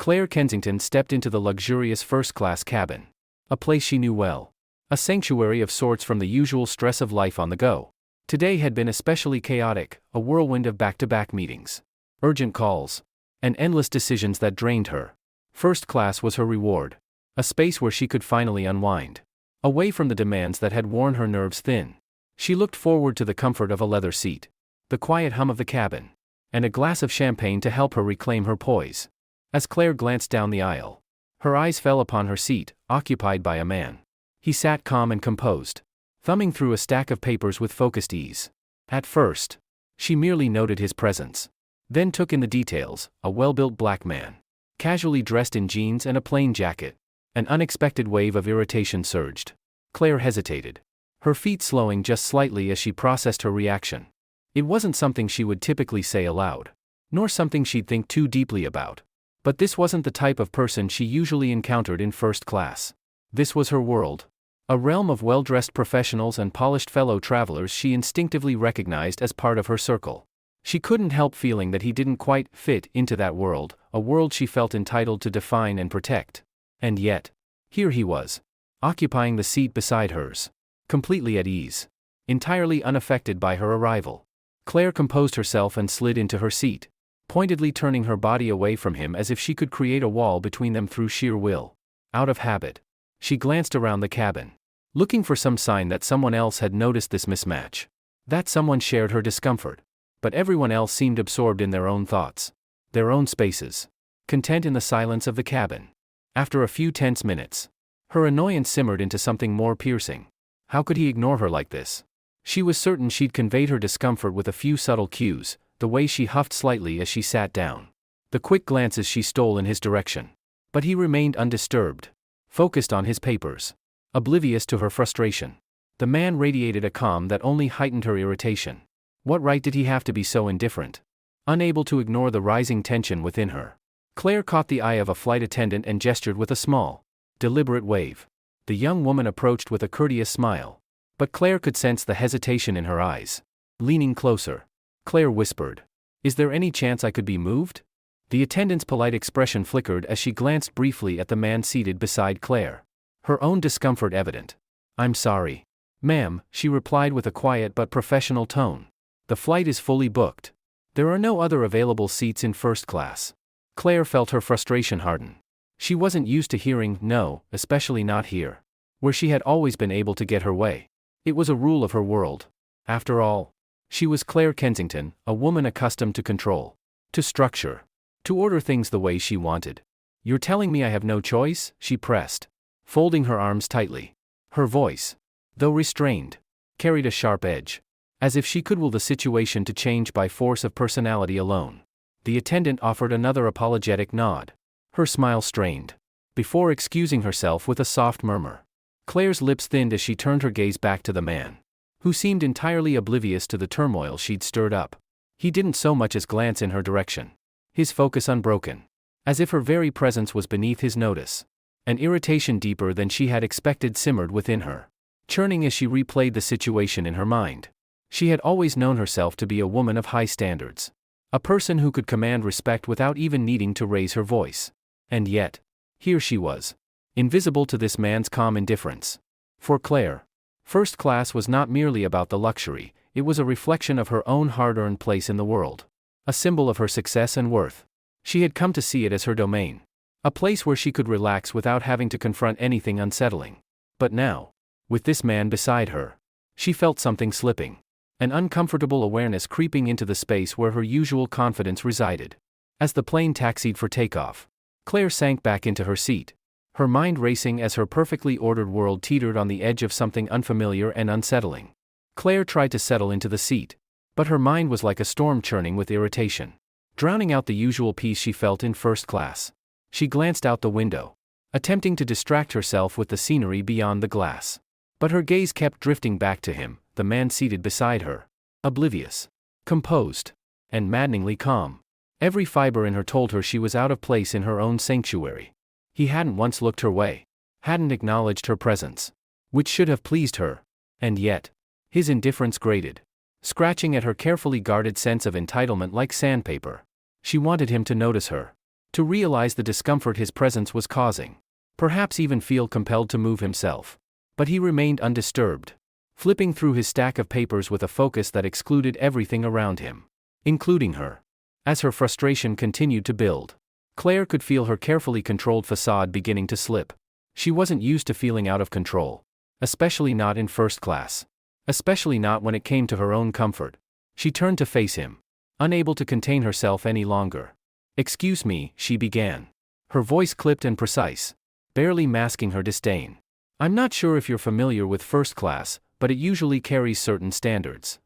Clare Kensington stepped into the luxurious first-class cabin. A place she knew well. A sanctuary of sorts from the usual stress of life on the go. Today had been especially chaotic, a whirlwind of back-to-back meetings, urgent calls, and endless decisions that drained her. First class was her reward. A space where she could finally unwind. Away from the demands that had worn her nerves thin. She looked forward to the comfort of a leather seat, the quiet hum of the cabin, and a glass of champagne to help her reclaim her poise. As Clare glanced down the aisle, her eyes fell upon her seat, occupied by a man. He sat calm and composed, thumbing through a stack of papers with focused ease. At first, she merely noted his presence, then took in the details: a well-built black man, casually dressed in jeans and a plain jacket. An unexpected wave of irritation surged. Clare hesitated, her feet slowing just slightly as she processed her reaction. It wasn't something she would typically say aloud, nor something she'd think too deeply about. But this wasn't the type of person she usually encountered in first class. This was her world. A realm of well-dressed professionals and polished fellow travelers she instinctively recognized as part of her circle. She couldn't help feeling that he didn't quite fit into that world, a world she felt entitled to define and protect. And yet, here he was, occupying the seat beside hers, completely at ease, entirely unaffected by her arrival. Clare composed herself and slid into her seat, pointedly turning her body away from him as if she could create a wall between them through sheer will. Out of habit, she glanced around the cabin, looking for some sign that someone else had noticed this mismatch. That someone shared her discomfort, but everyone else seemed absorbed in their own thoughts, their own spaces, content in the silence of the cabin. After a few tense minutes, her annoyance simmered into something more piercing. How could he ignore her like this? She was certain she'd conveyed her discomfort with a few subtle cues, the way she huffed slightly as she sat down, the quick glances she stole in his direction. But he remained undisturbed, focused on his papers, oblivious to her frustration. The man radiated a calm that only heightened her irritation. What right did he have to be so indifferent? Unable to ignore the rising tension within her, Clare caught the eye of a flight attendant and gestured with a small, deliberate wave. The young woman approached with a courteous smile, but Clare could sense the hesitation in her eyes. Leaning closer, Clare whispered, "Is there any chance I could be moved?" The attendant's polite expression flickered as she glanced briefly at the man seated beside Clare, her own discomfort evident. "I'm sorry, ma'am," she replied with a quiet but professional tone. "The flight is fully booked. There are no other available seats in first class." Clare felt her frustration harden. She wasn't used to hearing no, especially not here, where she had always been able to get her way. It was a rule of her world. After all, she was Clare Kensington, a woman accustomed to control, to structure, to order things the way she wanted. "You're telling me I have no choice?" she pressed, folding her arms tightly. Her voice, though restrained, carried a sharp edge, as if she could will the situation to change by force of personality alone. The attendant offered another apologetic nod, her smile strained, before excusing herself with a soft murmur. Clare's lips thinned as she turned her gaze back to the man, who seemed entirely oblivious to the turmoil she'd stirred up. He didn't so much as glance in her direction, his focus unbroken, as if her very presence was beneath his notice. An irritation deeper than she had expected simmered within her, churning as she replayed the situation in her mind. She had always known herself to be a woman of high standards, a person who could command respect without even needing to raise her voice. And yet, here she was, invisible to this man's calm indifference. For Clare, first class was not merely about the luxury, it was a reflection of her own hard-earned place in the world, a symbol of her success and worth. She had come to see it as her domain, a place where she could relax without having to confront anything unsettling. But now, with this man beside her, she felt something slipping, an uncomfortable awareness creeping into the space where her usual confidence resided. As the plane taxied for takeoff, Clare sank back into her seat, her mind racing as her perfectly ordered world teetered on the edge of something unfamiliar and unsettling. Clare tried to settle into the seat, but her mind was like a storm churning with irritation, drowning out the usual peace she felt in first class. She glanced out the window, attempting to distract herself with the scenery beyond the glass. But her gaze kept drifting back to him, the man seated beside her, oblivious, composed, and maddeningly calm. Every fiber in her told her she was out of place in her own sanctuary. He hadn't once looked her way, hadn't acknowledged her presence, which should have pleased her, and yet, his indifference grated, scratching at her carefully guarded sense of entitlement like sandpaper. She wanted him to notice her, To realize the discomfort his presence was causing. Perhaps even feel compelled to move himself. But he remained undisturbed, flipping through his stack of papers with a focus that excluded everything around him, including her. As her frustration continued to build, Claire could feel her carefully controlled facade beginning to slip. She wasn't used to feeling out of control, especially not in first class. Especially not when it came to her own comfort. She turned to face him, unable to contain herself any longer. "Excuse me," she began. Her voice clipped and precise, barely masking her disdain. "I'm not sure if you're familiar with first class, but it usually carries certain standards."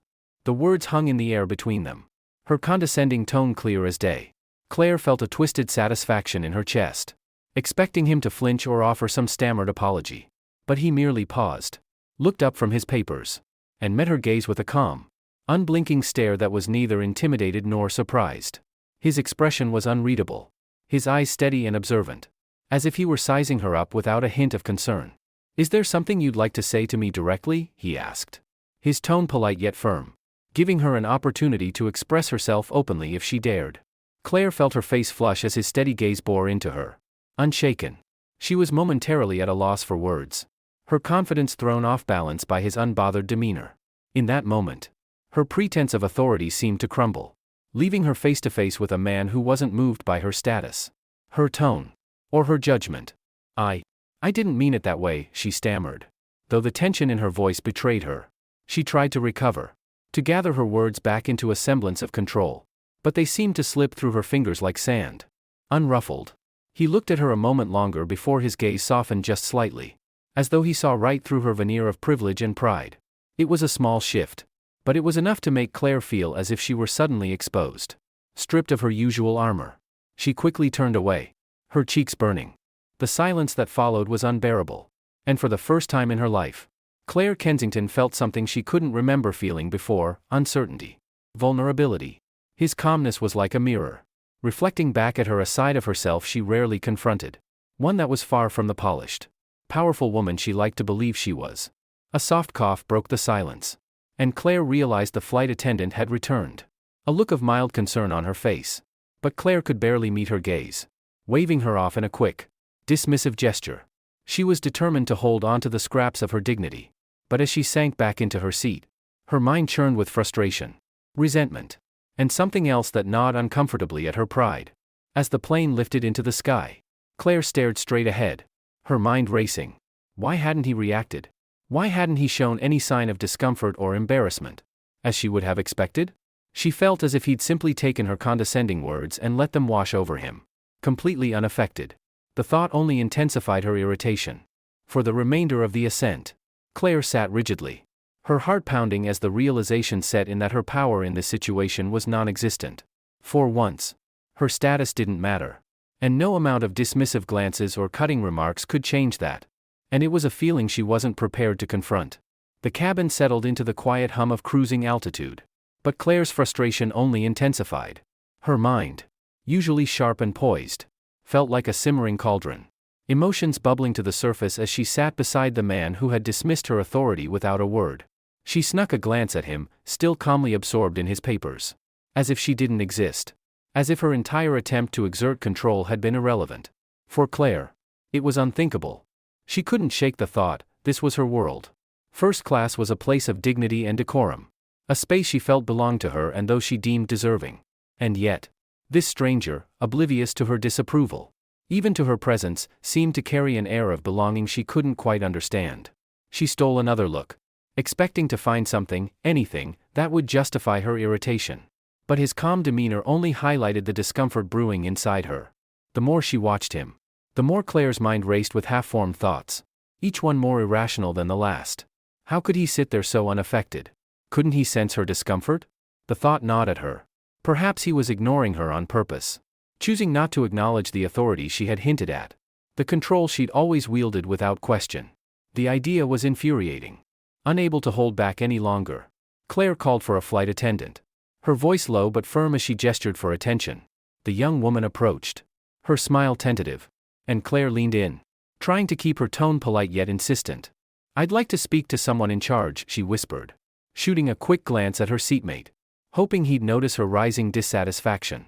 The words hung in the air between them, her condescending tone clear as day. Claire felt a twisted satisfaction in her chest, expecting him to flinch or offer some stammered apology. But he merely paused, looked up from his papers, and met her gaze with a calm, unblinking stare that was neither intimidated nor surprised. His expression was unreadable, his eyes steady and observant, as if he were sizing her up without a hint of concern. "Is there something you'd like to say to me directly?" he asked, his tone polite yet firm, giving her an opportunity to express herself openly if she dared. Claire felt her face flush as his steady gaze bore into her. Unshaken, she was momentarily at a loss for words, her confidence thrown off balance by his unbothered demeanor. In that moment, her pretense of authority seemed to crumble, leaving her face to face with a man who wasn't moved by her status, her tone, or her judgment. I didn't mean it that way," she stammered, though the tension in her voice betrayed her. She tried to recover, to gather her words back into a semblance of control, but they seemed to slip through her fingers like sand. Unruffled, he looked at her a moment longer before his gaze softened just slightly, as though he saw right through her veneer of privilege and pride. It was a small shift, but it was enough to make Claire feel as if she were suddenly exposed, stripped of her usual armor. She quickly turned away, her cheeks burning. The silence that followed was unbearable, and for the first time in her life, Claire Kensington felt something she couldn't remember feeling before: uncertainty, vulnerability. His calmness was like a mirror, reflecting back at her a side of herself she rarely confronted, one that was far from the polished, powerful woman she liked to believe she was. A soft cough broke the silence, and Claire realized the flight attendant had returned, a look of mild concern on her face. But Claire could barely meet her gaze, waving her off in a quick, dismissive gesture. She was determined to hold on to the scraps of her dignity, but as she sank back into her seat, her mind churned with frustration, resentment, and something else that gnawed uncomfortably at her pride. As the plane lifted into the sky, Claire stared straight ahead, her mind racing. Why hadn't he reacted? Why hadn't he shown any sign of discomfort or embarrassment, as she would have expected? She felt as if he'd simply taken her condescending words and let them wash over him, completely unaffected. The thought only intensified her irritation. For the remainder of the ascent, Claire sat rigidly, her heart pounding as the realization set in that her power in this situation was non-existent. For once, her status didn't matter, and no amount of dismissive glances or cutting remarks could change that. And it was a feeling she wasn't prepared to confront. The cabin settled into the quiet hum of cruising altitude, but Claire's frustration only intensified. Her mind, usually sharp and poised, felt like a simmering cauldron, emotions bubbling to the surface as she sat beside the man who had dismissed her authority without a word. She snuck a glance at him, still calmly absorbed in his papers, as if she didn't exist, as if her entire attempt to exert control had been irrelevant. For Claire, it was unthinkable. She couldn't shake the thought, this was her world. First class was a place of dignity and decorum, a space she felt belonged to her and those she deemed deserving. And yet, this stranger, oblivious to her disapproval, even to her presence, seemed to carry an air of belonging she couldn't quite understand. She stole another look, expecting to find something, anything, that would justify her irritation. But his calm demeanor only highlighted the discomfort brewing inside her. The more she watched him, the more Claire's mind raced with half-formed thoughts, each one more irrational than the last. How could he sit there so unaffected? Couldn't he sense her discomfort? The thought gnawed at her. Perhaps he was ignoring her on purpose, choosing not to acknowledge the authority she had hinted at, the control she'd always wielded without question. The idea was infuriating. Unable to hold back any longer, Claire called for a flight attendant, her voice low but firm as she gestured for attention. The young woman approached, her smile tentative, and Claire leaned in, trying to keep her tone polite yet insistent. "I'd like to speak to someone in charge," she whispered, shooting a quick glance at her seatmate, hoping he'd notice her rising dissatisfaction.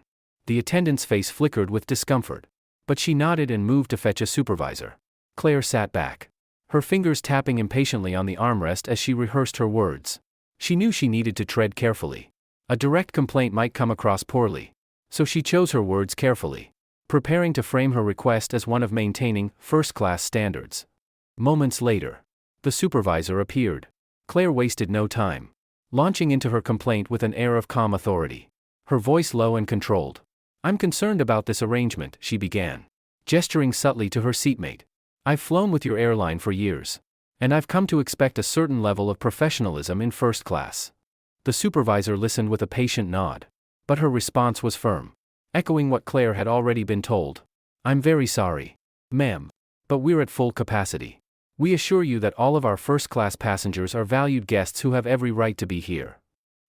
The attendant's face flickered with discomfort. But she nodded and moved to fetch a supervisor. Clare sat back, her fingers tapping impatiently on the armrest as she rehearsed her words. She knew she needed to tread carefully. A direct complaint might come across poorly. So she chose her words carefully, preparing to frame her request as one of maintaining first-class standards. Moments later, the supervisor appeared. Clare wasted no time, launching into her complaint with an air of calm authority, her voice low and controlled. "I'm concerned about this arrangement," she began, gesturing subtly to her seatmate. "I've flown with your airline for years, and I've come to expect a certain level of professionalism in first class." The supervisor listened with a patient nod, but her response was firm, echoing what Clare had already been told. "I'm very sorry, ma'am, but we're at full capacity. We assure you that all of our first-class passengers are valued guests who have every right to be here."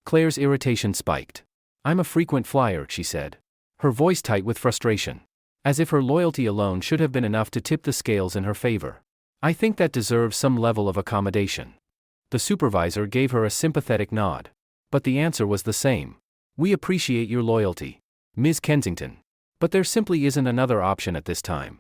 Clare's irritation spiked. "I'm a frequent flyer," she said, her voice tight with frustration, as if her loyalty alone should have been enough to tip the scales in her favor. "I think that deserves some level of accommodation." The supervisor gave her a sympathetic nod, but the answer was the same. "We appreciate your loyalty, Ms. Kensington, but there simply isn't another option at this time."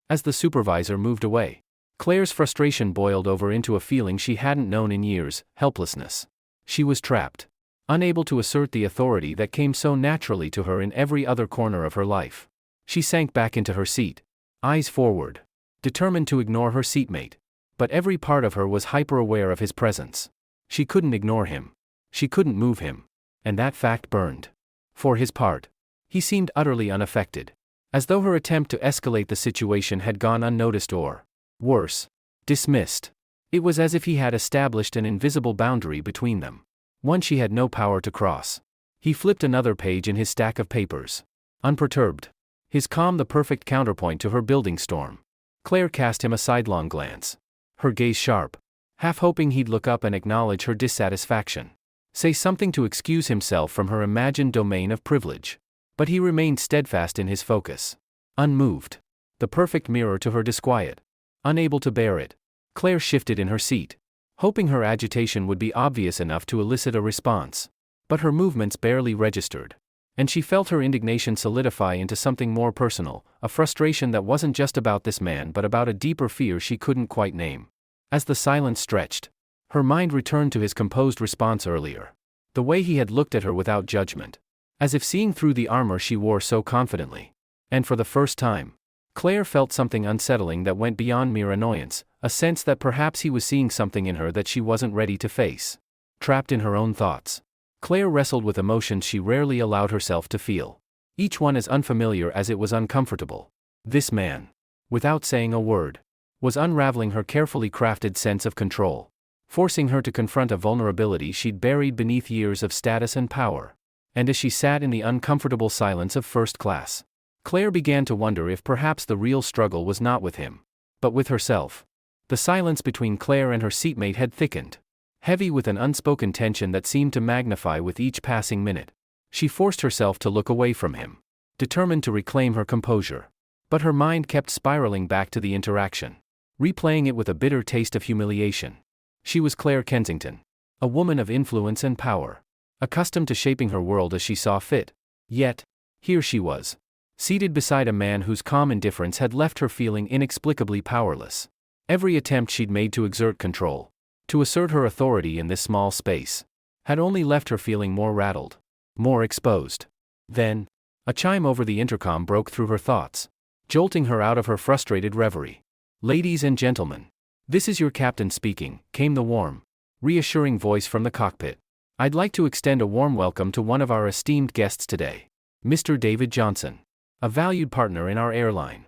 As the supervisor moved away, Clare's frustration boiled over into a feeling she hadn't known in years: helplessness. She was trapped, unable to assert the authority that came so naturally to her in every other corner of her life. She sank back into her seat, eyes forward, determined to ignore her seatmate, but every part of her was hyper-aware of his presence. She couldn't ignore him. She couldn't move him. And that fact burned. For his part, he seemed utterly unaffected, as though her attempt to escalate the situation had gone unnoticed or, worse, dismissed. It was as if he had established an invisible boundary between them, one she had no power to cross. He flipped another page in his stack of papers, unperturbed, his calm the perfect counterpoint to her building storm. Clare cast him a sidelong glance, her gaze sharp, half hoping he'd look up and acknowledge her dissatisfaction, say something to excuse himself from her imagined domain of privilege. But he remained steadfast in his focus, unmoved, the perfect mirror to her disquiet. Unable to bear it, Clare shifted in her seat, hoping her agitation would be obvious enough to elicit a response. But her movements barely registered, and she felt her indignation solidify into something more personal, a frustration that wasn't just about this man but about a deeper fear she couldn't quite name. As the silence stretched, her mind returned to his composed response earlier, the way he had looked at her without judgment, as if seeing through the armor she wore so confidently. And for the first time, Clare felt something unsettling that went beyond mere annoyance, a sense that perhaps he was seeing something in her that she wasn't ready to face. Trapped in her own thoughts, Clare wrestled with emotions she rarely allowed herself to feel, each one as unfamiliar as it was uncomfortable. This man, without saying a word, was unraveling her carefully crafted sense of control, forcing her to confront a vulnerability she'd buried beneath years of status and power. And as she sat in the uncomfortable silence of first class, Clare began to wonder if perhaps the real struggle was not with him, but with herself. The silence between Clare and her seatmate had thickened, heavy with an unspoken tension that seemed to magnify with each passing minute. She forced herself to look away from him, determined to reclaim her composure. But her mind kept spiraling back to the interaction, replaying it with a bitter taste of humiliation. She was Clare Kensington, a woman of influence and power, accustomed to shaping her world as she saw fit. Yet, here she was, seated beside a man whose calm indifference had left her feeling inexplicably powerless. Every attempt she'd made to exert control, to assert her authority in this small space, had only left her feeling more rattled, more exposed. Then, a chime over the intercom broke through her thoughts, jolting her out of her frustrated reverie. "Ladies and gentlemen, this is your captain speaking," came the warm, reassuring voice from the cockpit. "I'd like to extend a warm welcome to one of our esteemed guests today, Mr. David Johnson, a valued partner in our airline."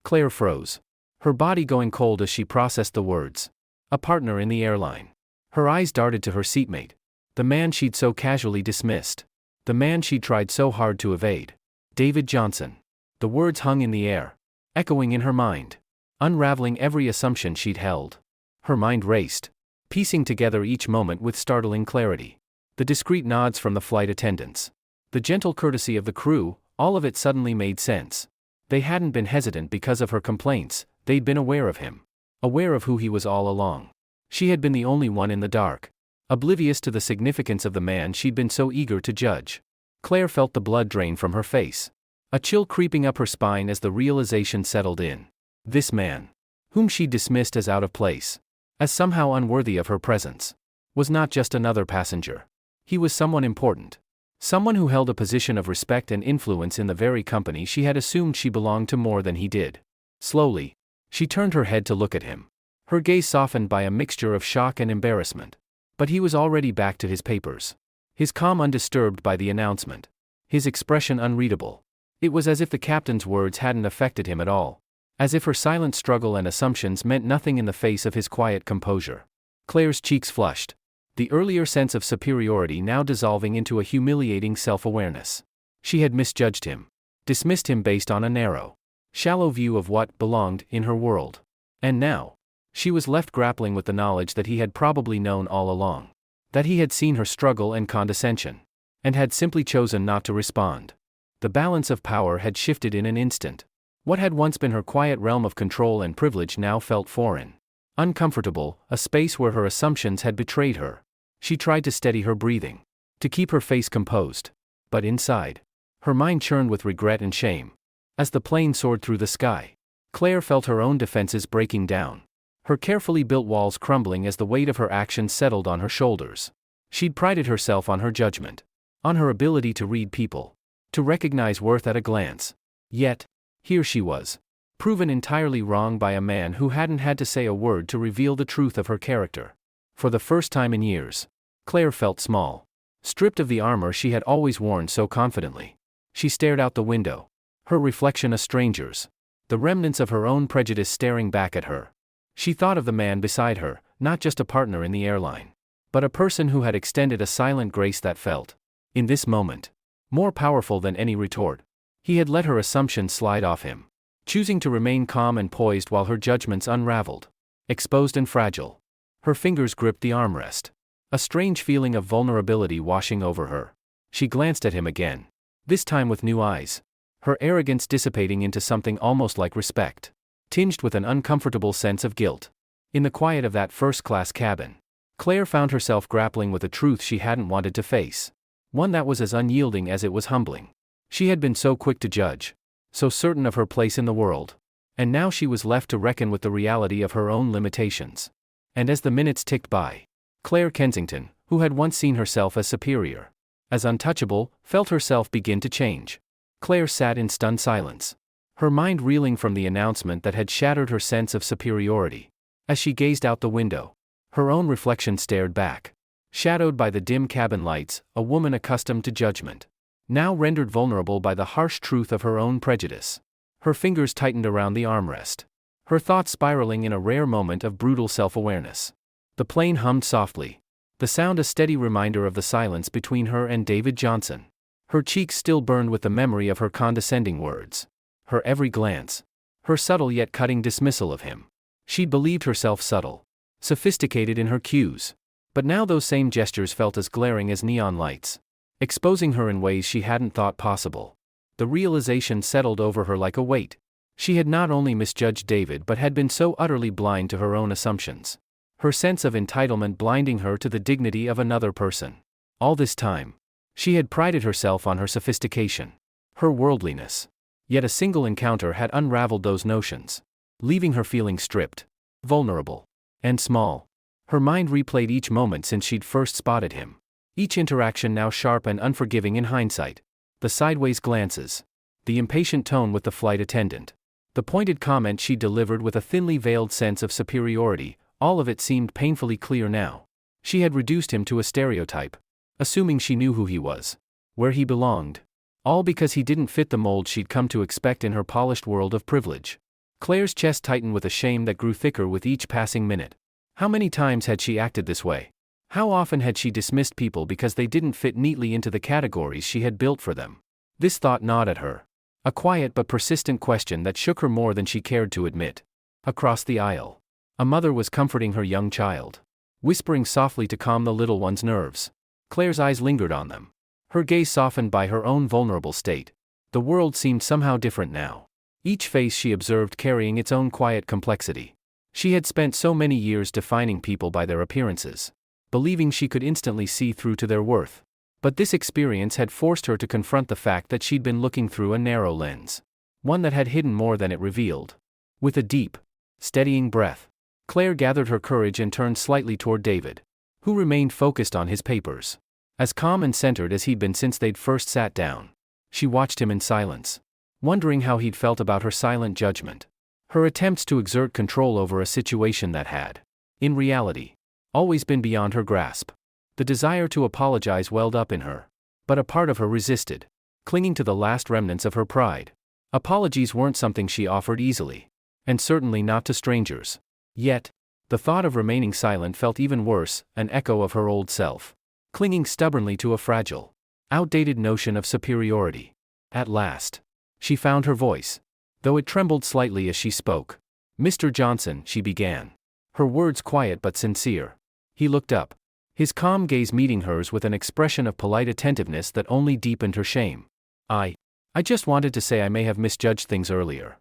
Clare froze, her body going cold as she processed the words. A partner in the airline. Her eyes darted to her seatmate, the man she'd so casually dismissed, the man she'd tried so hard to evade. David Johnson. The words hung in the air, echoing in her mind, unraveling every assumption she'd held. Her mind raced, piecing together each moment with startling clarity. The discreet nods from the flight attendants, the gentle courtesy of the crew, all of it suddenly made sense. They hadn't been hesitant because of her complaints, they'd been aware of him, aware of who he was all along. She had been the only one in the dark, oblivious to the significance of the man she'd been so eager to judge. Clare felt the blood drain from her face, a chill creeping up her spine as the realization settled in. This man, whom she dismissed as out of place, as somehow unworthy of her presence, was not just another passenger. He was someone important. Someone who held a position of respect and influence in the very company she had assumed she belonged to more than he did. Slowly, she turned her head to look at him. Her gaze softened by a mixture of shock and embarrassment. But he was already back to his papers. His calm undisturbed by the announcement. His expression unreadable. It was as if the captain's words hadn't affected him at all. As if her silent struggle and assumptions meant nothing in the face of his quiet composure. Claire's cheeks flushed. The earlier sense of superiority now dissolving into a humiliating self-awareness. She had misjudged him. Dismissed him based on a narrow, shallow view of what belonged in her world. And now, she was left grappling with the knowledge that he had probably known all along. That he had seen her struggle and condescension. And had simply chosen not to respond. The balance of power had shifted in an instant. What had once been her quiet realm of control and privilege now felt foreign. Uncomfortable, a space where her assumptions had betrayed her. She tried to steady her breathing. To keep her face composed. But inside, her mind churned with regret and shame. As the plane soared through the sky, Claire felt her own defenses breaking down. Her carefully built walls crumbling as the weight of her actions settled on her shoulders. She'd prided herself on her judgment. On her ability to read people. To recognize worth at a glance. Yet, here she was. Proven entirely wrong by a man who hadn't had to say a word to reveal the truth of her character. For the first time in years, Claire felt small. Stripped of the armor she had always worn so confidently. She stared out the window. Her reflection a stranger's. The remnants of her own prejudice staring back at her. She thought of the man beside her, not just a partner in the airline. But a person who had extended a silent grace that felt, in this moment, more powerful than any retort. He had let her assumptions slide off him. Choosing to remain calm and poised while her judgments unraveled. Exposed and fragile. Her fingers gripped the armrest. A strange feeling of vulnerability washing over her. She glanced at him again. This time with new eyes. Her arrogance dissipating into something almost like respect. Tinged with an uncomfortable sense of guilt. In the quiet of that first-class cabin, Claire found herself grappling with a truth she hadn't wanted to face. One that was as unyielding as it was humbling. She had been so quick to judge. So certain of her place in the world. And now she was left to reckon with the reality of her own limitations. And as the minutes ticked by, Claire Kensington, who had once seen herself as superior, as untouchable, felt herself begin to change. Claire sat in stunned silence. Her mind reeling from the announcement that had shattered her sense of superiority. As she gazed out the window, her own reflection stared back. Shadowed by the dim cabin lights, a woman accustomed to judgment. Now rendered vulnerable by the harsh truth of her own prejudice. Her fingers tightened around the armrest. Her thoughts spiraling in a rare moment of brutal self-awareness. The plane hummed softly. The sound a steady reminder of the silence between her and David Johnson. Her cheeks still burned with the memory of her condescending words. Her every glance. Her subtle yet cutting dismissal of him. She'd believed herself subtle. Sophisticated in her cues. But now those same gestures felt as glaring as neon lights. Exposing her in ways she hadn't thought possible. The realization settled over her like a weight. She had not only misjudged David but had been so utterly blind to her own assumptions. Her sense of entitlement blinding her to the dignity of another person. All this time, she had prided herself on her sophistication. Her worldliness. Yet a single encounter had unraveled those notions. Leaving her feeling stripped. Vulnerable. And small. Her mind replayed each moment since she'd first spotted him. Each interaction now sharp and unforgiving in hindsight. The sideways glances. The impatient tone with the flight attendant. The pointed comment she delivered with a thinly veiled sense of superiority, all of it seemed painfully clear now. She had reduced him to a stereotype. Assuming she knew who he was. Where he belonged. All because he didn't fit the mold she'd come to expect in her polished world of privilege. Claire's chest tightened with a shame that grew thicker with each passing minute. How many times had she acted this way? How often had she dismissed people because they didn't fit neatly into the categories she had built for them? This thought gnawed at her. A quiet but persistent question that shook her more than she cared to admit. Across the aisle, a mother was comforting her young child. Whispering softly to calm the little one's nerves. Claire's eyes lingered on them. Her gaze softened by her own vulnerable state. The world seemed somehow different now. Each face she observed carrying its own quiet complexity. She had spent so many years defining people by their appearances. Believing she could instantly see through to their worth. But this experience had forced her to confront the fact that she'd been looking through a narrow lens. One that had hidden more than it revealed. With a deep, steadying breath, Clare gathered her courage and turned slightly toward David, who remained focused on his papers. As calm and centered as he'd been since they'd first sat down. She watched him in silence, wondering how he'd felt about her silent judgment. Her attempts to exert control over a situation that had, in reality, always been beyond her grasp. The desire to apologize welled up in her. But a part of her resisted, clinging to the last remnants of her pride. Apologies weren't something she offered easily. And certainly not to strangers. Yet, the thought of remaining silent felt even worse, an echo of her old self. Clinging stubbornly to a fragile, outdated notion of superiority. At last, she found her voice, though it trembled slightly as she spoke. "Mr. Johnson," she began. Her words quiet but sincere. He looked up, his calm gaze meeting hers with an expression of polite attentiveness that only deepened her shame. I just wanted to say I may have misjudged things earlier."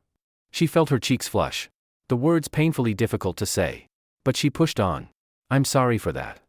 She felt her cheeks flush, the words painfully difficult to say. But she pushed on. "I'm sorry for that."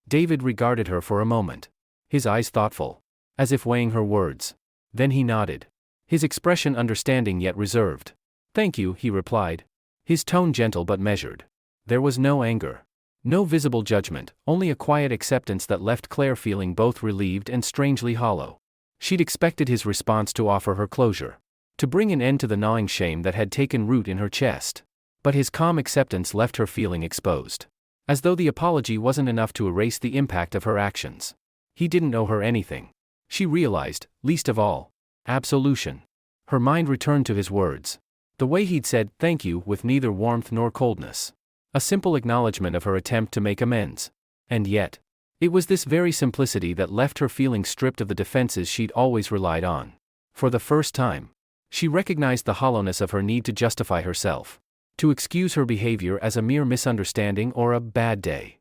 David regarded her for a moment, his eyes thoughtful, as if weighing her words. Then he nodded, his expression understanding yet reserved. "Thank you," he replied, his tone gentle but measured. There was no anger, no visible judgment, only a quiet acceptance that left Clare feeling both relieved and strangely hollow. She'd expected his response to offer her closure, to bring an end to the gnawing shame that had taken root in her chest. But his calm acceptance left her feeling exposed. As though the apology wasn't enough to erase the impact of her actions. He didn't owe her anything. She realized, least of all, absolution. Her mind returned to his words. The way he'd said "thank you" with neither warmth nor coldness. A simple acknowledgement of her attempt to make amends. And yet, it was this very simplicity that left her feeling stripped of the defenses she'd always relied on. For the first time, she recognized the hollowness of her need to justify herself, to excuse her behavior as a mere misunderstanding or a bad day.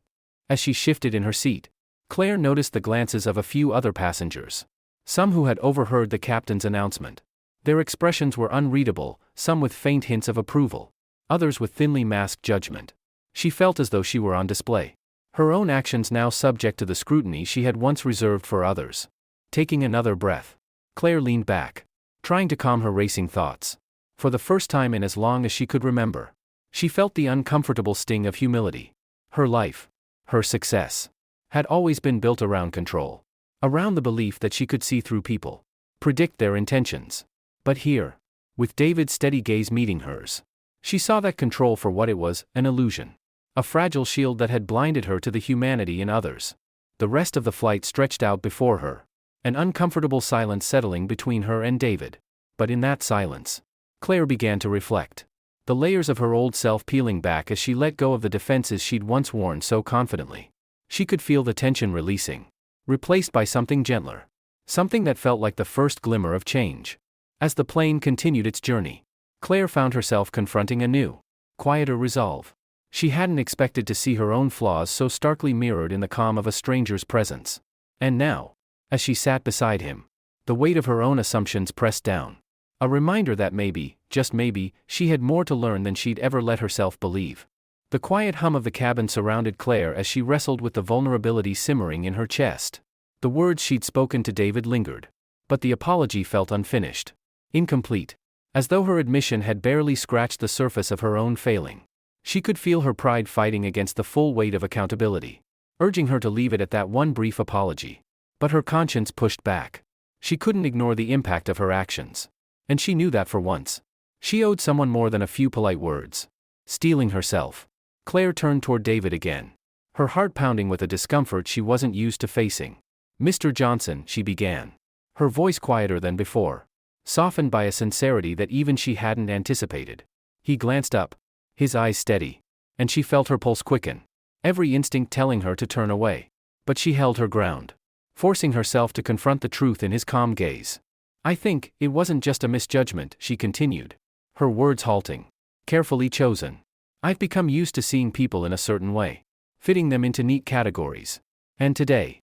As she shifted in her seat, Clare noticed the glances of a few other passengers. Some who had overheard the captain's announcement. Their expressions were unreadable, some with faint hints of approval, others with thinly masked judgment. She felt as though she were on display. Her own actions now subject to the scrutiny she had once reserved for others. Taking another breath, Clare leaned back, trying to calm her racing thoughts. For the first time in as long as she could remember, she felt the uncomfortable sting of humility. Her life, her success, had always been built around control. Around the belief that she could see through people, predict their intentions. But here, with David's steady gaze meeting hers, she saw that control for what it was, an illusion. A fragile shield that had blinded her to the humanity in others. The rest of the flight stretched out before her, an uncomfortable silence settling between her and David. But in that silence, Clare began to reflect. The layers of her old self peeling back as she let go of the defenses she'd once worn so confidently. She could feel the tension releasing, replaced by something gentler. Something that felt like the first glimmer of change. As the plane continued its journey, Clare found herself confronting a new, quieter resolve. She hadn't expected to see her own flaws so starkly mirrored in the calm of a stranger's presence. And now, as she sat beside him, the weight of her own assumptions pressed down. A reminder that maybe, just maybe, she had more to learn than she'd ever let herself believe. The quiet hum of the cabin surrounded Clare as she wrestled with the vulnerability simmering in her chest. The words she'd spoken to David lingered. But the apology felt unfinished. Incomplete. As though her admission had barely scratched the surface of her own failing. She could feel her pride fighting against the full weight of accountability, urging her to leave it at that one brief apology. But her conscience pushed back. She couldn't ignore the impact of her actions. And she knew that for once. She owed someone more than a few polite words. Steeling herself, Clare turned toward David again, her heart pounding with a discomfort she wasn't used to facing. "Mr. Johnson," she began, her voice quieter than before, softened by a sincerity that even she hadn't anticipated. He glanced up, his eyes steady, and she felt her pulse quicken, every instinct telling her to turn away. But she held her ground, forcing herself to confront the truth in his calm gaze. "I think it wasn't just a misjudgment," she continued, her words halting, carefully chosen. "I've become used to seeing people in a certain way, fitting them into neat categories. And today,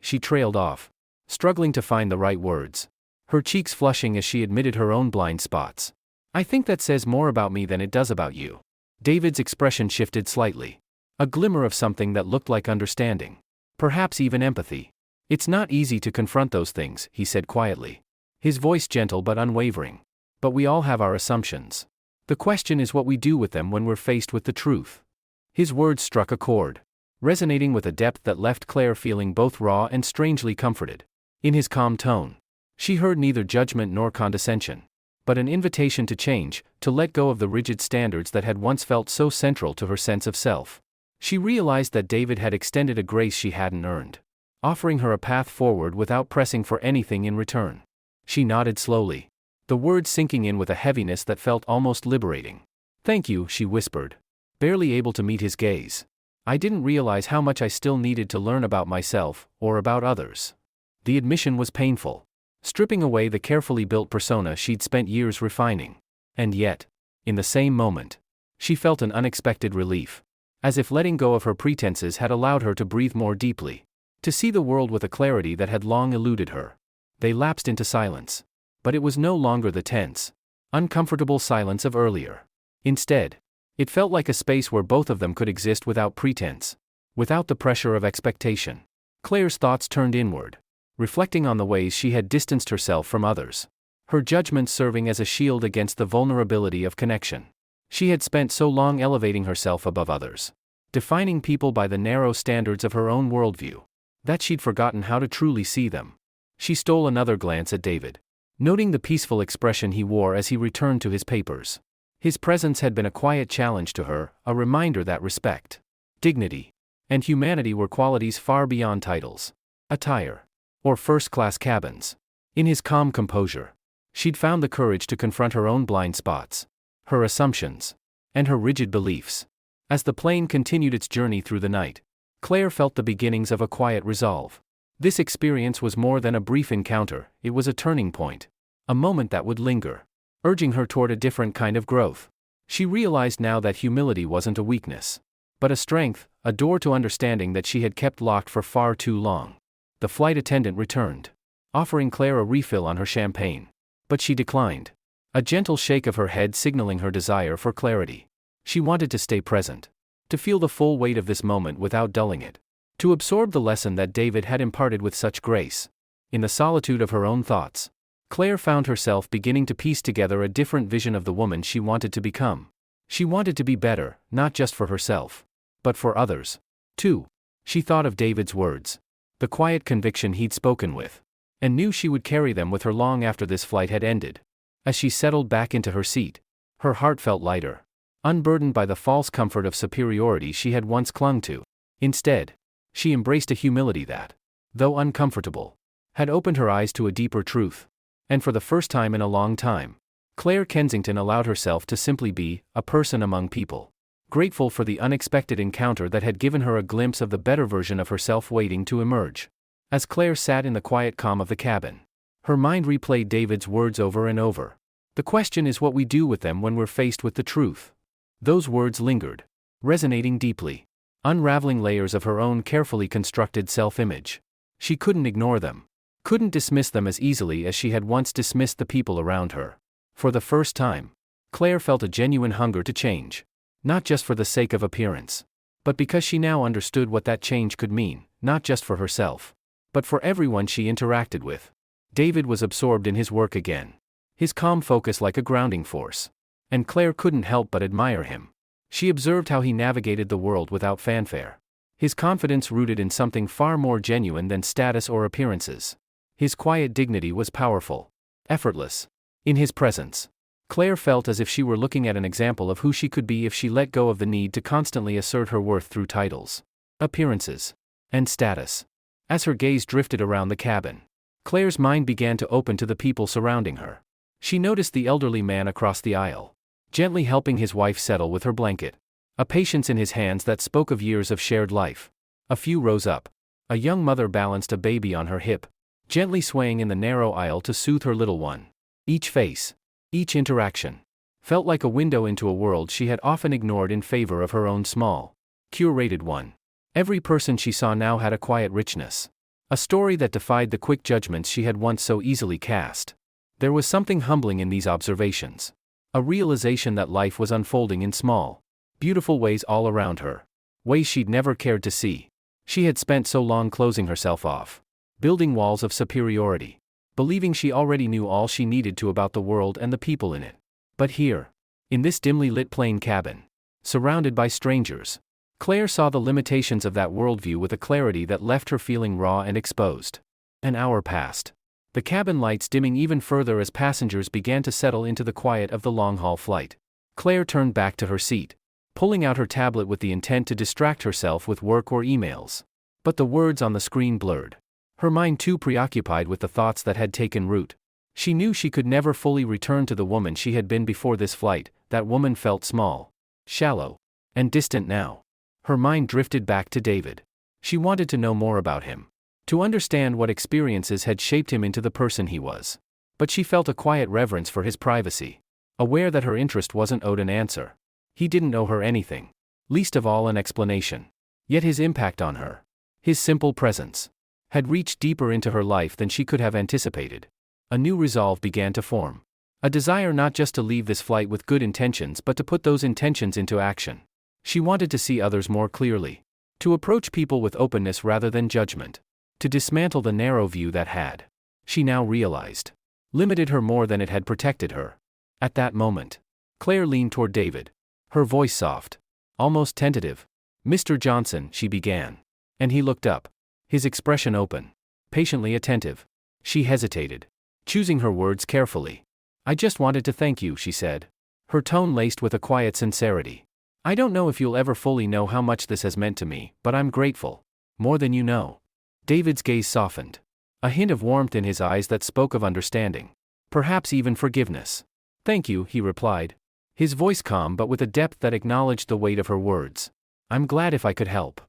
she trailed off, struggling to find the right words, her cheeks flushing as she admitted her own blind spots. "I think that says more about me than it does about you." David's expression shifted slightly. A glimmer of something that looked like understanding. Perhaps even empathy. It's not easy to confront those things, he said quietly. His voice gentle but unwavering. But we all have our assumptions. The question is what we do with them when we're faced with the truth. His words struck a chord, resonating with a depth that left Clare feeling both raw and strangely comforted. In his calm tone, she heard neither judgment nor condescension, but an invitation to change, to let go of the rigid standards that had once felt so central to her sense of self. She realized that David had extended a grace she hadn't earned, offering her a path forward without pressing for anything in return. She nodded slowly, the words sinking in with a heaviness that felt almost liberating. "Thank you," she whispered, barely able to meet his gaze. "I didn't realize how much I still needed to learn about myself, or about others." The admission was painful, stripping away the carefully built persona she'd spent years refining. And yet, in the same moment, she felt an unexpected relief, as if letting go of her pretenses had allowed her to breathe more deeply, to see the world with a clarity that had long eluded her. They lapsed into silence. But it was no longer the tense, uncomfortable silence of earlier. Instead, it felt like a space where both of them could exist without pretense, without the pressure of expectation. Clare's thoughts turned inward, reflecting on the ways she had distanced herself from others, her judgments serving as a shield against the vulnerability of connection. She had spent so long elevating herself above others, defining people by the narrow standards of her own worldview, that she'd forgotten how to truly see them. She stole another glance at David, noting the peaceful expression he wore as he returned to his papers. His presence had been a quiet challenge to her, a reminder that respect, dignity, and humanity were qualities far beyond titles, attire, or first-class cabins. In his calm composure, she'd found the courage to confront her own blind spots, her assumptions, and her rigid beliefs. As the plane continued its journey through the night, Clare felt the beginnings of a quiet resolve. This experience was more than a brief encounter, it was a turning point, a moment that would linger, urging her toward a different kind of growth. She realized now that humility wasn't a weakness, but a strength, a door to understanding that she had kept locked for far too long. The flight attendant returned, offering Clare a refill on her champagne, but she declined, a gentle shake of her head signaling her desire for clarity. She wanted to stay present, to feel the full weight of this moment without dulling it, to absorb the lesson that David had imparted with such grace. In the solitude of her own thoughts, Clare found herself beginning to piece together a different vision of the woman she wanted to become. She wanted to be better, not just for herself, but for others, too. She thought of David's words, the quiet conviction he'd spoken with, and knew she would carry them with her long after this flight had ended. As she settled back into her seat, her heart felt lighter, unburdened by the false comfort of superiority she had once clung to. Instead, she embraced a humility that, though uncomfortable, had opened her eyes to a deeper truth. And for the first time in a long time, Clare Kensington allowed herself to simply be a person among people, grateful for the unexpected encounter that had given her a glimpse of the better version of herself waiting to emerge. As Clare sat in the quiet calm of the cabin, her mind replayed David's words over and over. The question is what we do with them when we're faced with the truth. Those words lingered, resonating deeply, unraveling layers of her own carefully constructed self-image. She couldn't ignore them, couldn't dismiss them as easily as she had once dismissed the people around her. For the first time, Clare felt a genuine hunger to change, not just for the sake of appearance, but because she now understood what that change could mean, not just for herself, but for everyone she interacted with. David was absorbed in his work again, his calm focus like a grounding force, and Clare couldn't help but admire him. She observed how he navigated the world without fanfare, his confidence rooted in something far more genuine than status or appearances. His quiet dignity was powerful, effortless. In his presence, Clare felt as if she were looking at an example of who she could be if she let go of the need to constantly assert her worth through titles, appearances, and status. As her gaze drifted around the cabin, Clare's mind began to open to the people surrounding her. She noticed the elderly man across the aisle, gently helping his wife settle with her blanket, a patience in his hands that spoke of years of shared life. A few rows up, a young mother balanced a baby on her hip, gently swaying in the narrow aisle to soothe her little one. Each face, each interaction, felt like a window into a world she had often ignored in favor of her own small, curated one. Every person she saw now had a quiet richness, a story that defied the quick judgments she had once so easily cast. There was something humbling in these observations, a realization that life was unfolding in small, beautiful ways all around her, ways she'd never cared to see. She had spent so long closing herself off, building walls of superiority, believing she already knew all she needed to about the world and the people in it. But here, in this dimly lit plane cabin, surrounded by strangers, Claire saw the limitations of that worldview with a clarity that left her feeling raw and exposed. An hour passed, the cabin lights dimming even further as passengers began to settle into the quiet of the long-haul flight. Claire turned back to her seat, pulling out her tablet with the intent to distract herself with work or emails. But the words on the screen blurred, her mind too preoccupied with the thoughts that had taken root. She knew she could never fully return to the woman she had been before this flight. That woman felt small, shallow, and distant now. Her mind drifted back to David. She wanted to know more about him, to understand what experiences had shaped him into the person he was. But she felt a quiet reverence for his privacy, aware that her interest wasn't owed an answer. He didn't owe her anything, least of all an explanation. Yet his impact on her, his simple presence, had reached deeper into her life than she could have anticipated. A new resolve began to form. A desire not just to leave this flight with good intentions but to put those intentions into action. She wanted to see others more clearly, to approach people with openness rather than judgment, to dismantle the narrow view that had, she now realized, limited her more than it had protected her. At that moment, Claire leaned toward David, her voice soft, almost tentative. "Mr. Johnson," she began. And he looked up, his expression open, patiently attentive. She hesitated, choosing her words carefully. "I just wanted to thank you," she said, her tone laced with a quiet sincerity. "I don't know if you'll ever fully know how much this has meant to me, but I'm grateful. More than you know." David's gaze softened, a hint of warmth in his eyes that spoke of understanding, perhaps even forgiveness. "Thank you," he replied, his voice calm but with a depth that acknowledged the weight of her words. "I'm glad if I could help."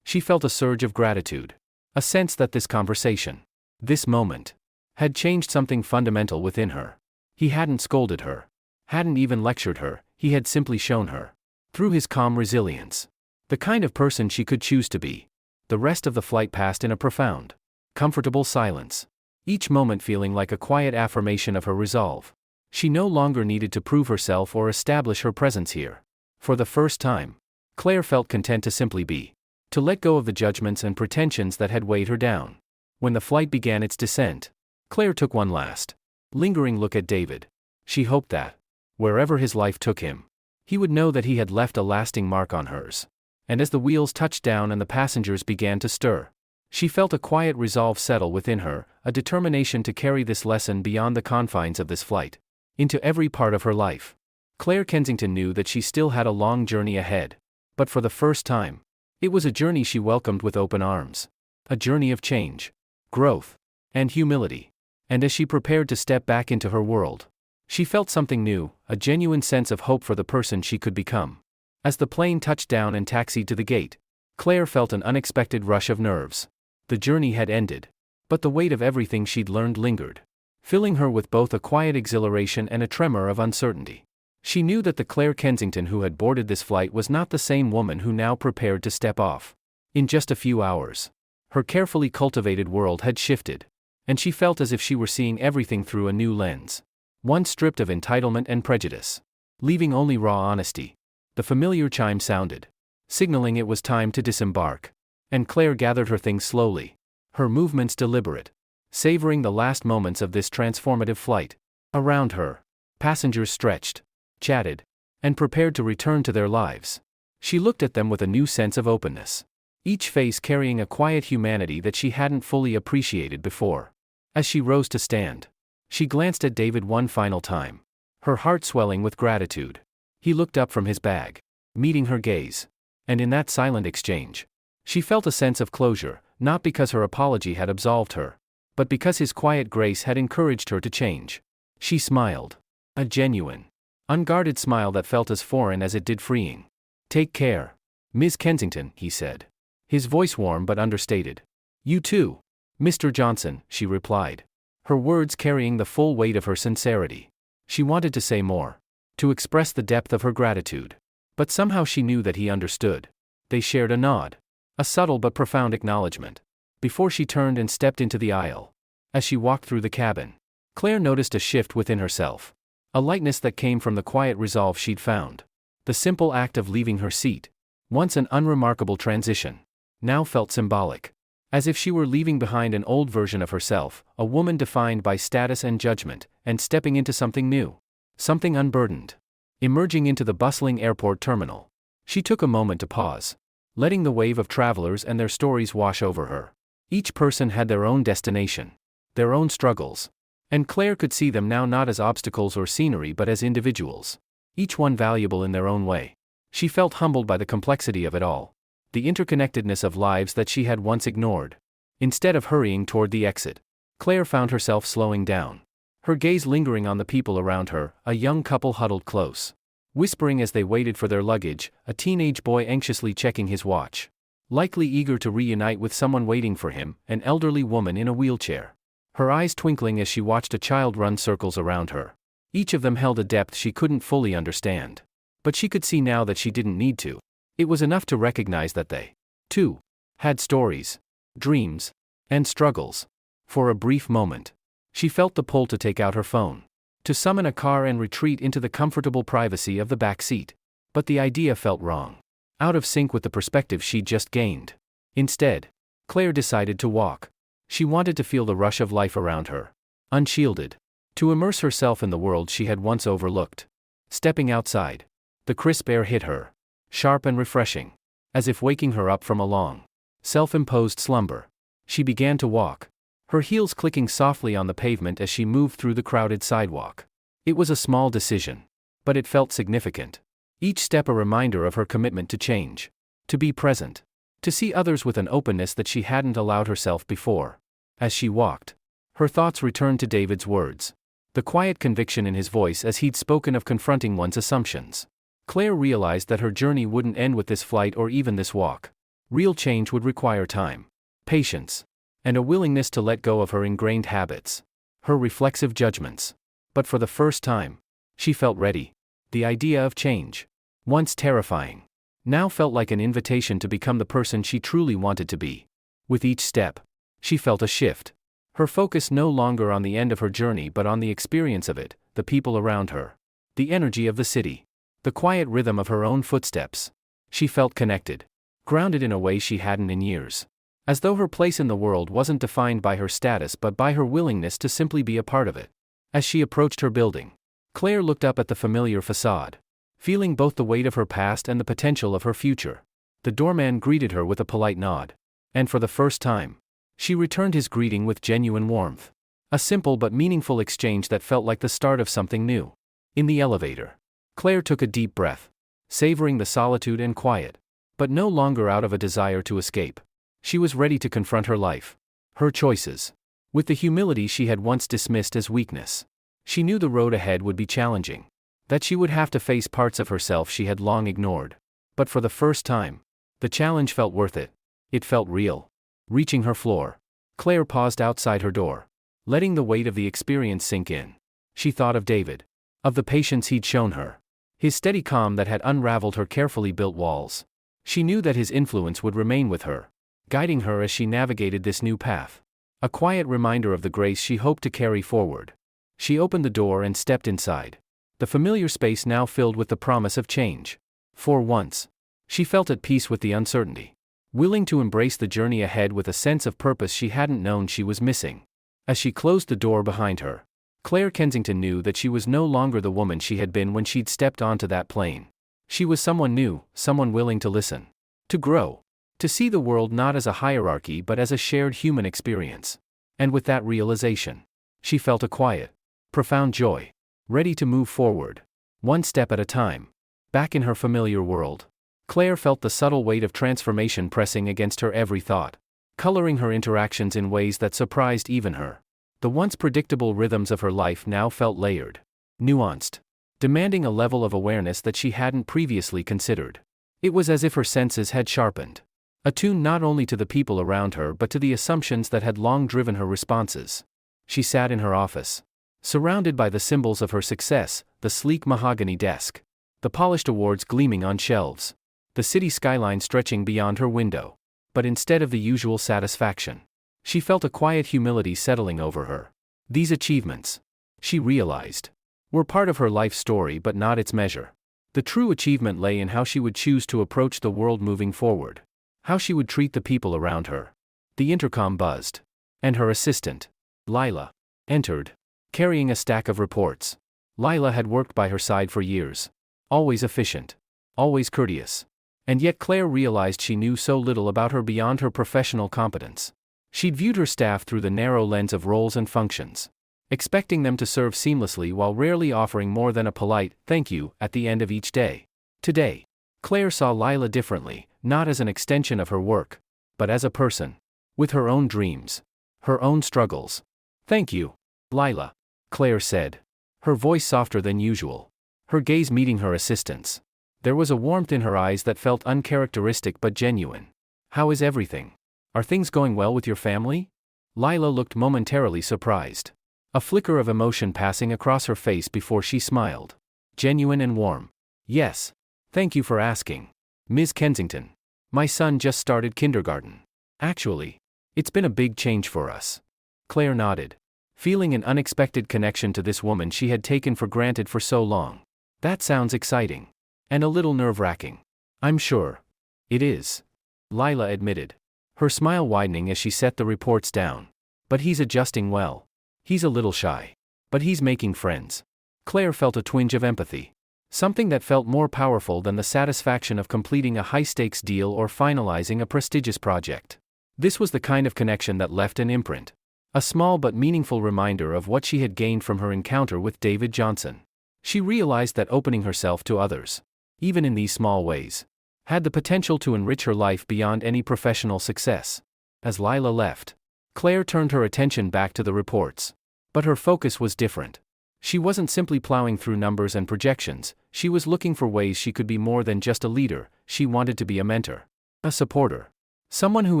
She felt a surge of gratitude, a sense that this conversation, this moment, had changed something fundamental within her. He hadn't scolded her, hadn't even lectured her, he had simply shown her, through his calm resilience, the kind of person she could choose to be. The rest of the flight passed in a profound, comfortable silence, each moment feeling like a quiet affirmation of her resolve. She no longer needed to prove herself or establish her presence here. For the first time, Claire felt content to simply be, to let go of the judgments and pretensions that had weighed her down. When the flight began its descent, Claire took one last, lingering look at David. She hoped that, wherever his life took him, he would know that he had left a lasting mark on hers. And as the wheels touched down and the passengers began to stir, she felt a quiet resolve settle within her, a determination to carry this lesson beyond the confines of this flight, into every part of her life. Claire Kensington knew that she still had a long journey ahead, but for the first time, it was a journey she welcomed with open arms. A journey of change, growth, and humility. And as she prepared to step back into her world, she felt something new, a genuine sense of hope for the person she could become. As the plane touched down and taxied to the gate, Claire felt an unexpected rush of nerves. The journey had ended, but the weight of everything she'd learned lingered, filling her with both a quiet exhilaration and a tremor of uncertainty. She knew that the Clare Kensington who had boarded this flight was not the same woman who now prepared to step off. In just a few hours, her carefully cultivated world had shifted, and she felt as if she were seeing everything through a new lens, one stripped of entitlement and prejudice, leaving only raw honesty. The familiar chime sounded, signaling it was time to disembark, and Claire gathered her things slowly, her movements deliberate, savoring the last moments of this transformative flight. Around her, passengers stretched, chatted, and prepared to return to their lives. She looked at them with a new sense of openness, each face carrying a quiet humanity that she hadn't fully appreciated before. As she rose to stand, she glanced at David one final time, her heart swelling with gratitude. He looked up from his bag, meeting her gaze, and in that silent exchange, she felt a sense of closure, not because her apology had absolved her, but because his quiet grace had encouraged her to change. She smiled, a genuine, unguarded smile that felt as foreign as it did freeing. "Take care, Ms. Kensington," he said, his voice warm but understated. "You too, Mr. Johnson," she replied, her words carrying the full weight of her sincerity. She wanted to say more, to express the depth of her gratitude, but somehow she knew that he understood. They shared a nod, a subtle but profound acknowledgement, before she turned and stepped into the aisle. As she walked through the cabin, Claire noticed a shift within herself, a lightness that came from the quiet resolve she'd found. The simple act of leaving her seat, once an unremarkable transition, now felt symbolic. As if she were leaving behind an old version of herself, a woman defined by status and judgment, and stepping into something new. Something unburdened. Emerging into the bustling airport terminal. She took a moment to pause, letting the wave of travelers and their stories wash over her. Each person had their own destination, their own struggles. And Claire could see them now not as obstacles or scenery but as individuals. Each one valuable in their own way. She felt humbled by the complexity of it all. The interconnectedness of lives that she had once ignored. Instead of hurrying toward the exit, Claire found herself slowing down. Her gaze lingering on the people around her, a young couple huddled close. Whispering as they waited for their luggage, a teenage boy anxiously checking his watch. Likely eager to reunite with someone waiting for him, an elderly woman in a wheelchair. Her eyes twinkling as she watched a child run circles around her. Each of them held a depth she couldn't fully understand. But she could see now that she didn't need to. It was enough to recognize that they, too, had stories, dreams, and struggles. For a brief moment, she felt the pull to take out her phone, to summon a car and retreat into the comfortable privacy of the back seat. But the idea felt wrong, out of sync with the perspective she'd just gained. Instead, Claire decided to walk. She wanted to feel the rush of life around her, unshielded, to immerse herself in the world she had once overlooked. Stepping outside, the crisp air hit her, sharp and refreshing, as if waking her up from a long, self-imposed slumber. She began to walk, her heels clicking softly on the pavement as she moved through the crowded sidewalk. It was a small decision, but it felt significant. Each step a reminder of her commitment to change, to be present, to see others with an openness that she hadn't allowed herself before. As she walked, her thoughts returned to David's words, the quiet conviction in his voice as he'd spoken of confronting one's assumptions. Claire realized that her journey wouldn't end with this flight or even this walk. Real change would require time, patience, and a willingness to let go of her ingrained habits, her reflexive judgments. But for the first time, she felt ready. The idea of change, once terrifying, now felt like an invitation to become the person she truly wanted to be. With each step, she felt a shift. Her focus no longer on the end of her journey but on the experience of it, the people around her, the energy of the city, the quiet rhythm of her own footsteps. She felt connected, grounded in a way she hadn't in years. As though her place in the world wasn't defined by her status but by her willingness to simply be a part of it. As she approached her building, Claire looked up at the familiar facade, feeling both the weight of her past and the potential of her future. The doorman greeted her with a polite nod. And for the first time, she returned his greeting with genuine warmth. A simple but meaningful exchange that felt like the start of something new. In the elevator, Claire took a deep breath, savoring the solitude and quiet, but no longer out of a desire to escape. She was ready to confront her life, her choices, with the humility she had once dismissed as weakness. She knew the road ahead would be challenging, that she would have to face parts of herself she had long ignored. But for the first time, the challenge felt worth it. It felt real. Reaching her floor, Claire paused outside her door, letting the weight of the experience sink in. She thought of David, of the patience he'd shown her, his steady calm that had unraveled her carefully built walls. She knew that his influence would remain with her, guiding her as she navigated this new path. A quiet reminder of the grace she hoped to carry forward. She opened the door and stepped inside, the familiar space now filled with the promise of change. For once, she felt at peace with the uncertainty, willing to embrace the journey ahead with a sense of purpose she hadn't known she was missing. As she closed the door behind her, Claire Kensington knew that she was no longer the woman she had been when she'd stepped onto that plane. She was someone new, someone willing to listen, to grow, to see the world not as a hierarchy but as a shared human experience. And with that realization, she felt a quiet, profound joy, ready to move forward, one step at a time, back in her familiar world. Claire felt the subtle weight of transformation pressing against her every thought, coloring her interactions in ways that surprised even her. The once predictable rhythms of her life now felt layered, nuanced, demanding a level of awareness that she hadn't previously considered. It was as if her senses had sharpened, attuned not only to the people around her but to the assumptions that had long driven her responses. She sat in her office, surrounded by the symbols of her success, the sleek mahogany desk, the polished awards gleaming on shelves, the city skyline stretching beyond her window. But instead of the usual satisfaction, she felt a quiet humility settling over her. These achievements, she realized, were part of her life story but not its measure. The true achievement lay in how she would choose to approach the world moving forward, how she would treat the people around her, The intercom buzzed. And her assistant, Lila, entered, carrying a stack of reports. Lila had worked by her side for years. Always efficient. Always courteous. And yet Clare realized she knew so little about her beyond her professional competence. She'd viewed her staff through the narrow lens of roles and functions, expecting them to serve seamlessly while rarely offering more than a polite "thank you" at the end of each day. Today, Clare saw Lila differently, not as an extension of her work, but as a person, with her own dreams, her own struggles. "Thank you, Lila," Clare said, her voice softer than usual, her gaze meeting her assistant's. There was a warmth in her eyes that felt uncharacteristic but genuine. "How is everything? Are things going well with your family?" Lila looked momentarily surprised. A flicker of emotion passing across her face before she smiled. Genuine and warm. "Yes. Thank you for asking, Ms. Kensington. My son just started kindergarten. Actually, it's been a big change for us." Clare nodded, feeling an unexpected connection to this woman she had taken for granted for so long. "That sounds exciting. And a little nerve-wracking." "I'm sure it is," Lila admitted, her smile widening as she set the reports down. "But he's adjusting well. He's a little shy. But he's making friends." Clare felt a twinge of empathy. Something that felt more powerful than the satisfaction of completing a high-stakes deal or finalizing a prestigious project. This was the kind of connection that left an imprint. A small but meaningful reminder of what she had gained from her encounter with David Johnson. She realized that opening herself to others, even in these small ways, had the potential to enrich her life beyond any professional success. As Lila left, Clare turned her attention back to the reports. But her focus was different. She wasn't simply plowing through numbers and projections, she was looking for ways she could be more than just a leader. She wanted to be a mentor, a supporter, someone who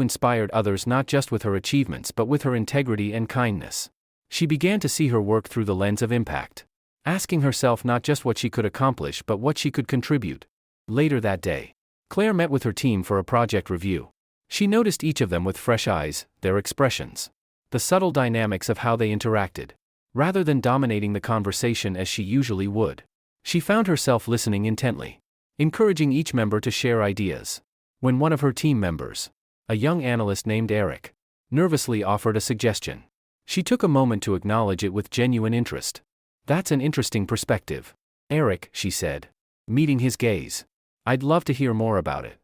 inspired others not just with her achievements but with her integrity and kindness. She began to see her work through the lens of impact, asking herself not just what she could accomplish but what she could contribute. Later that day, Clare met with her team for a project review. She noticed each of them with fresh eyes, their expressions, the subtle dynamics of how they interacted. Rather than dominating the conversation as she usually would, she found herself listening intently, encouraging each member to share ideas. When one of her team members, a young analyst named Eric, nervously offered a suggestion, she took a moment to acknowledge it with genuine interest. "That's an interesting perspective, Eric," she said, meeting his gaze. "I'd love to hear more about it."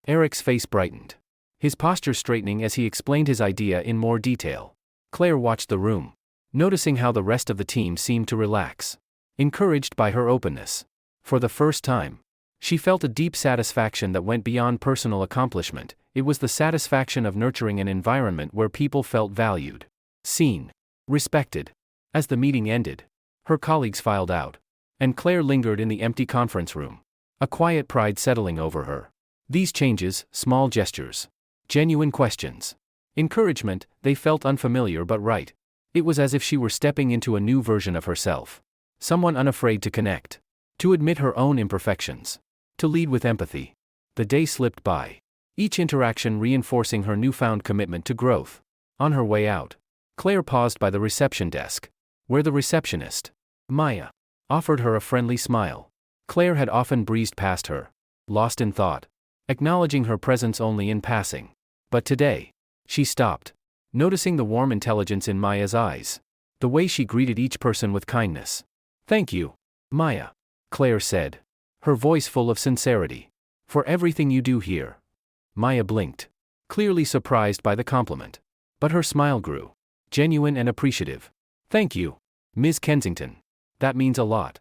Eric's face brightened, his posture straightening as he explained his idea in more detail. Clare watched the room, noticing how the rest of the team seemed to relax, encouraged by her openness. For the first time, she felt a deep satisfaction that went beyond personal accomplishment. It was the satisfaction of nurturing an environment where people felt valued, seen, respected. As the meeting ended, her colleagues filed out, and Clare lingered in the empty conference room, a quiet pride settling over her. These changes, small gestures, genuine questions, encouragement, they felt unfamiliar but right. It was as if she were stepping into a new version of herself. Someone unafraid to connect, to admit her own imperfections, to lead with empathy. The day slipped by, each interaction reinforcing her newfound commitment to growth. On her way out, Clare paused by the reception desk, where the receptionist, Maya, offered her a friendly smile. Clare had often breezed past her, lost in thought, acknowledging her presence only in passing. But today, she stopped, noticing the warm intelligence in Maya's eyes, the way she greeted each person with kindness. "Thank you, Maya," Clare said, her voice full of sincerity, "for everything you do here." Maya blinked, clearly surprised by the compliment. But her smile grew, genuine and appreciative. "Thank you, Ms. Kensington. That means a lot."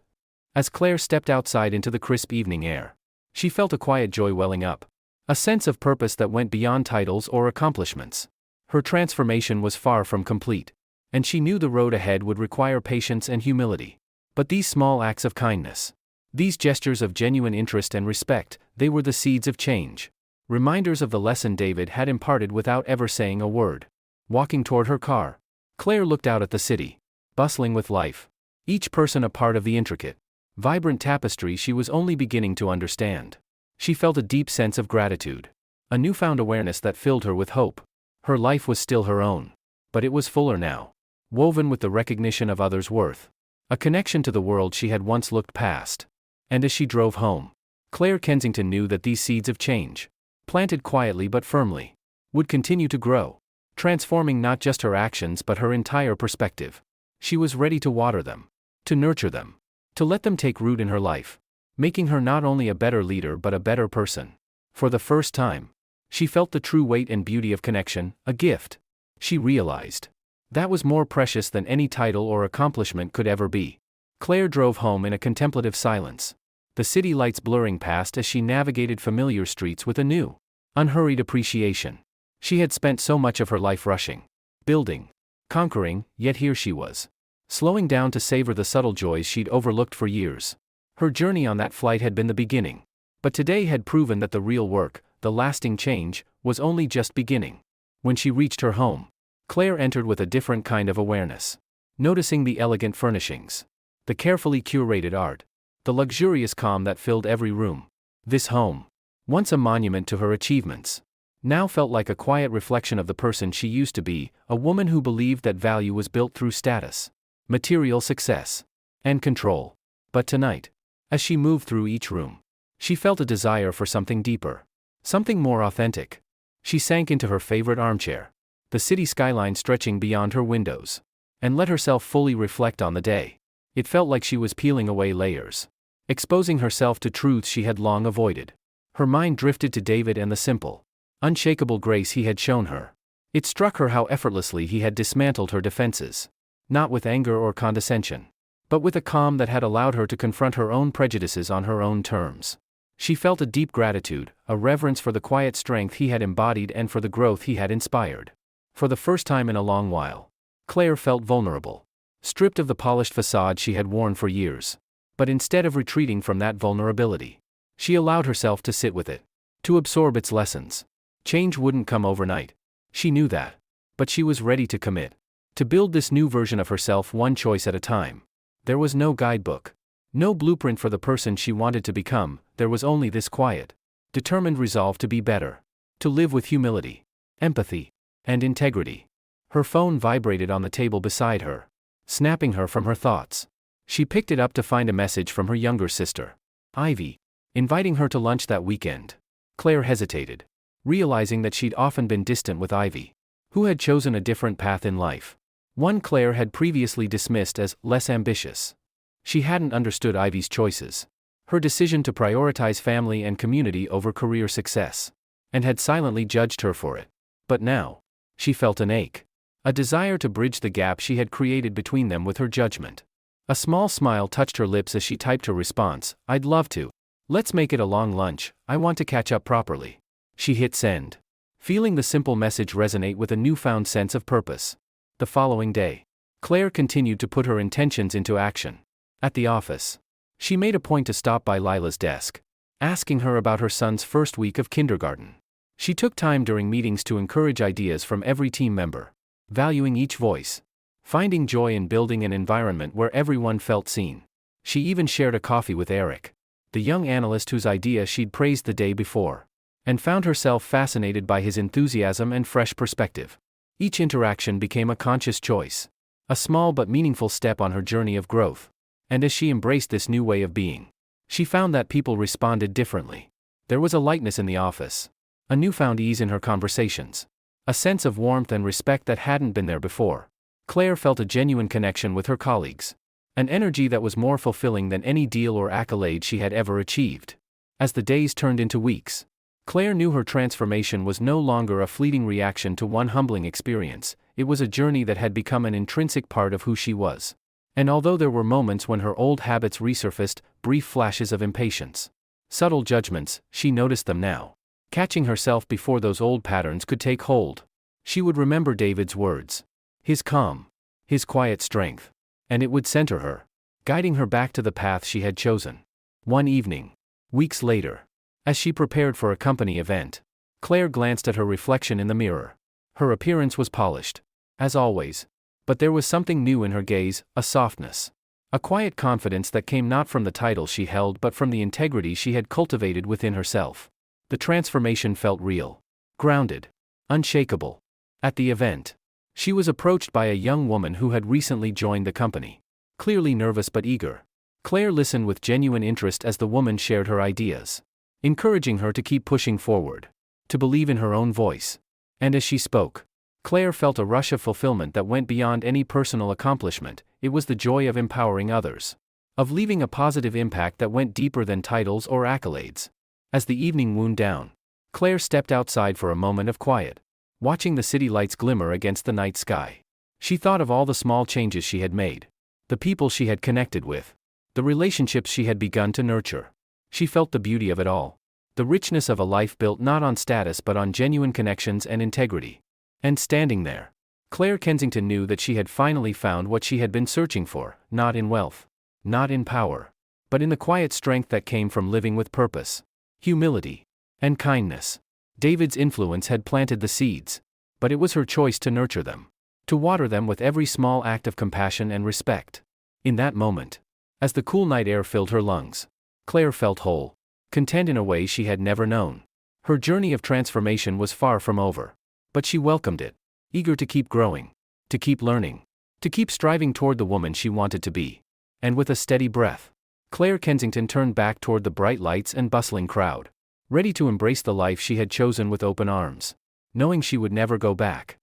As Clare stepped outside into the crisp evening air, she felt a quiet joy welling up, a sense of purpose that went beyond titles or accomplishments. Her transformation was far from complete, and she knew the road ahead would require patience and humility. But these small acts of kindness, these gestures of genuine interest and respect, they were the seeds of change. Reminders of the lesson David had imparted without ever saying a word. Walking toward her car, Clare looked out at the city, bustling with life, each person a part of the intricate, vibrant tapestry she was only beginning to understand. She felt a deep sense of gratitude, a newfound awareness that filled her with hope. Her life was still her own, but it was fuller now, woven with the recognition of others' worth, a connection to the world she had once looked past. And as she drove home, Clare Kensington knew that these seeds of change, planted quietly but firmly, would continue to grow. transforming not just her actions but her entire perspective. She was ready to water them, to nurture them, to let them take root in her life, making her not only a better leader but a better person. For the first time, she felt the true weight and beauty of connection, a gift, she realized, that was more precious than any title or accomplishment could ever be. Clare drove home in a contemplative silence, the city lights blurring past as she navigated familiar streets with a new, unhurried appreciation. She had spent so much of her life rushing, building, conquering, yet here she was, slowing down to savor the subtle joys she'd overlooked for years. Her journey on that flight had been the beginning, but today had proven that the real work, the lasting change, was only just beginning. When she reached her home, Clare entered with a different kind of awareness, noticing the elegant furnishings, the carefully curated art, the luxurious calm that filled every room. This home, once a monument to her achievements, now felt like a quiet reflection of the person she used to be, a woman who believed that value was built through status, material success, and control. But tonight, as she moved through each room, she felt a desire for something deeper, something more authentic. She sank into her favorite armchair, the city skyline stretching beyond her windows, and let herself fully reflect on the day. It felt like she was peeling away layers, exposing herself to truths she had long avoided. Her mind drifted to David and the simple, unshakable grace he had shown her. It struck her how effortlessly he had dismantled her defenses, not with anger or condescension, but with a calm that had allowed her to confront her own prejudices on her own terms. She felt a deep gratitude, a reverence for the quiet strength he had embodied and for the growth he had inspired. For the first time in a long while, Clare felt vulnerable, stripped of the polished facade she had worn for years. But instead of retreating from that vulnerability, she allowed herself to sit with it, to absorb its lessons. Change wouldn't come overnight. She knew that. But she was ready to commit, to build this new version of herself one choice at a time. There was no guidebook, no blueprint for the person she wanted to become. There was only this quiet, determined resolve to be better, to live with humility, empathy, and integrity. Her phone vibrated on the table beside her, snapping her from her thoughts. She picked it up to find a message from her younger sister, Ivy, inviting her to lunch that weekend. Clare hesitated, realizing that she'd often been distant with Ivy, who had chosen a different path in life, one Clare had previously dismissed as less ambitious. She hadn't understood Ivy's choices, her decision to prioritize family and community over career success, and had silently judged her for it. But now, she felt an ache, a desire to bridge the gap she had created between them with her judgment. A small smile touched her lips as she typed her response, "I'd love to. Let's make it a long lunch, I want to catch up properly." She hit send, feeling the simple message resonate with a newfound sense of purpose. The following day, Clare continued to put her intentions into action. At the office, she made a point to stop by Lila's desk, asking her about her son's first week of kindergarten. She took time during meetings to encourage ideas from every team member, valuing each voice, finding joy in building an environment where everyone felt seen. She even shared a coffee with Eric, the young analyst whose idea she'd praised the day before, and found herself fascinated by his enthusiasm and fresh perspective. Each interaction became a conscious choice, a small but meaningful step on her journey of growth. And as she embraced this new way of being, she found that people responded differently. There was a lightness in the office, a newfound ease in her conversations, a sense of warmth and respect that hadn't been there before. Clare felt a genuine connection with her colleagues, an energy that was more fulfilling than any deal or accolade she had ever achieved. As the days turned into weeks, Clare knew her transformation was no longer a fleeting reaction to one humbling experience. It was a journey that had become an intrinsic part of who she was. And although there were moments when her old habits resurfaced, brief flashes of impatience, subtle judgments, she noticed them now, catching herself before those old patterns could take hold. She would remember David's words, his calm, his quiet strength, and it would center her, guiding her back to the path she had chosen. One evening, weeks later, as she prepared for a company event, Clare glanced at her reflection in the mirror. Her appearance was polished, as always, but there was something new in her gaze, a softness, a quiet confidence that came not from the title she held but from the integrity she had cultivated within herself. The transformation felt real, grounded, unshakable. At the event, she was approached by a young woman who had recently joined the company, clearly nervous but eager. Clare listened with genuine interest as the woman shared her ideas, encouraging her to keep pushing forward, to believe in her own voice. And as she spoke, Clare felt a rush of fulfillment that went beyond any personal accomplishment. It was the joy of empowering others, of leaving a positive impact that went deeper than titles or accolades. As the evening wound down, Clare stepped outside for a moment of quiet, watching the city lights glimmer against the night sky. She thought of all the small changes she had made, the people she had connected with, the relationships she had begun to nurture. She felt the beauty of it all, the richness of a life built not on status but on genuine connections and integrity. And standing there, Clare Kensington knew that she had finally found what she had been searching for, not in wealth, not in power, but in the quiet strength that came from living with purpose, humility, and kindness. David's influence had planted the seeds, but it was her choice to nurture them, to water them with every small act of compassion and respect. In that moment, as the cool night air filled her lungs, Clare felt whole, content in a way she had never known. Her journey of transformation was far from over, but she welcomed it, eager to keep growing, to keep learning, to keep striving toward the woman she wanted to be. And with a steady breath, Clare Kensington turned back toward the bright lights and bustling crowd, ready to embrace the life she had chosen with open arms, knowing she would never go back.